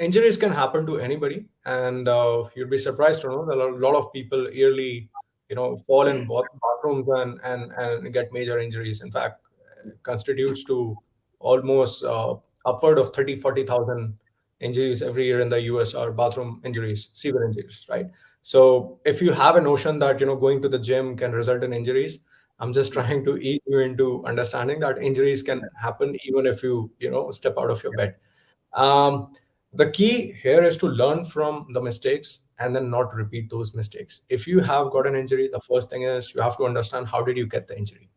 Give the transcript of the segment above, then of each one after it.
injuries can happen to anybody, and you'd be surprised to know that a lot of people yearly, fall in bathrooms and get major injuries. In fact, constitutes to almost upward of 30-40,000 injuries every year in the US are bathroom injuries, severe injuries, right? So if you have a notion that going to the gym can result in injuries, I'm just trying to ease you into understanding that injuries can happen even if you step out of your bed. um, the key here is to learn from the mistakes and then not repeat those mistakes. If you have got an injury, the first thing is you have to understand how did you get the injury.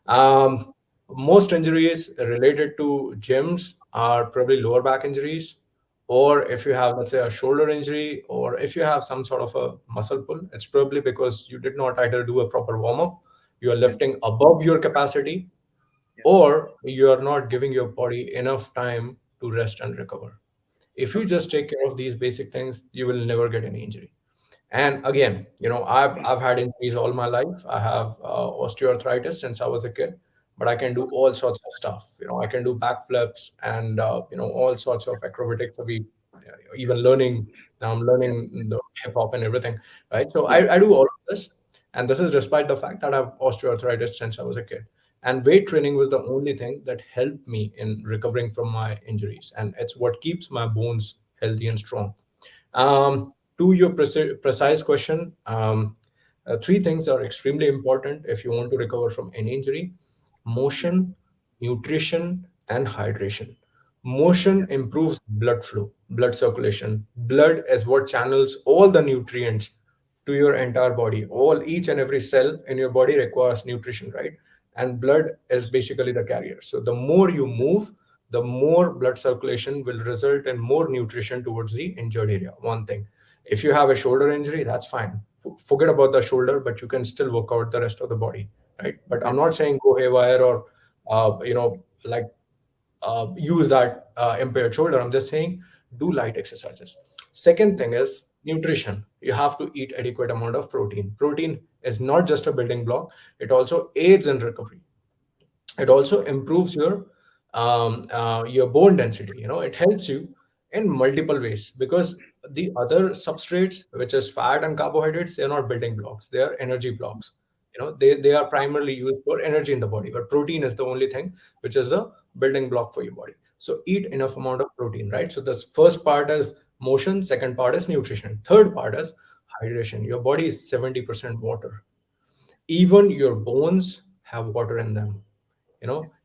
um, Most injuries related to gyms are probably lower back injuries, or if you have, let's say, a shoulder injury, or if you have some sort of a muscle pull, it's probably because you did not either do a proper warm up, you are lifting above your capacity, or you are not giving your body enough time to rest and recover. If you just take care of these basic things, you will never get any injury. And again, I've had injuries all my life. I have osteoarthritis since I was a kid, but I can do all sorts of stuff. I can do backflips and all sorts of acrobatics. We even learning. Now I'm learning the hip hop and everything, right? So I do all of this, and this is despite the fact that I have osteoarthritis since I was a kid. And weight training was the only thing that helped me in recovering from my injuries, and it's what keeps my bones healthy and strong. To your precise question, three things are extremely important if you want to recover from any injury: motion, nutrition, and hydration. Motion improves blood flow, blood circulation. Blood is what channels all the nutrients to your entire body. Each and every cell in your body requires nutrition, right? And blood is basically the carrier. So the more you move, the more blood circulation will result in more nutrition towards the injured area. One thing. If you have a shoulder injury, that's fine. Forget about the shoulder, but you can still work out the rest of the body, right? But I'm not saying go haywire or, like use that impaired shoulder. I'm just saying do light exercises. Second thing is nutrition. You have to eat adequate amount of protein. Protein is not just a building block; it also aids in recovery. It also improves your bone density. It helps you in multiple ways, because the other substrates, which is fat and carbohydrates, they're not building blocks, they are energy blocks. They are primarily used for energy in the body, but protein is the only thing which is the building block for your body. So eat enough amount of protein, right? So the first part is motion, second part is nutrition, third part is hydration. Your body is 70% water. Even your bones have water in them,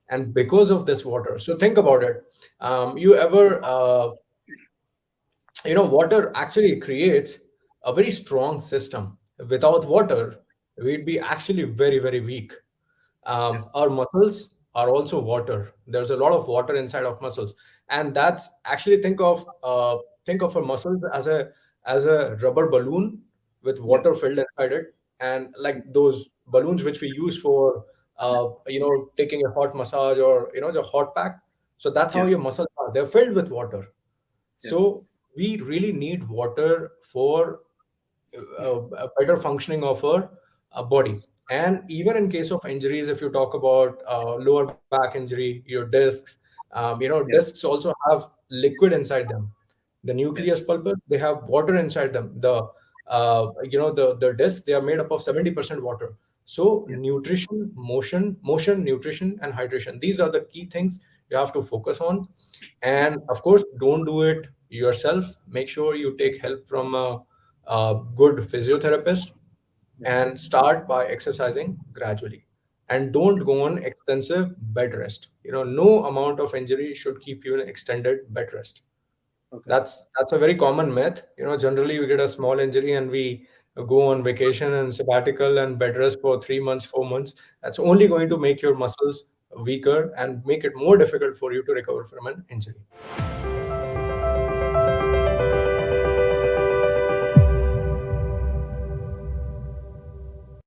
and because of this water, so think about it. You ever Water actually creates a very strong system. Without water, we'd be actually very, very weak. Our muscles are also water. There's a lot of water inside of muscles, and that's actually think of a muscles as a rubber balloon with water filled inside it, and like those balloons which we use for taking a hot massage or the hot pack. So that's how your muscles are. They're filled with water. So we really need water for a better functioning of our body. And even in case of injuries, if you talk about lower back injury, your discs, discs also have liquid inside them. The nucleus pulpus, they have water inside them. The disc, they are made up of 70% water. So nutrition, motion, nutrition, and hydration. These are the key things you have to focus on. And of course, don't do it yourself. Make sure you take help from a good physiotherapist, and start by exercising gradually. And don't go on extensive bed rest. No amount of injury should keep you in extended bed rest. That's a very common myth. Generally we get a small injury and we go on vacation and sabbatical and bed rest for 3 months, 4 months. That's only going to make your muscles weaker and make it more difficult for you to recover from an injury.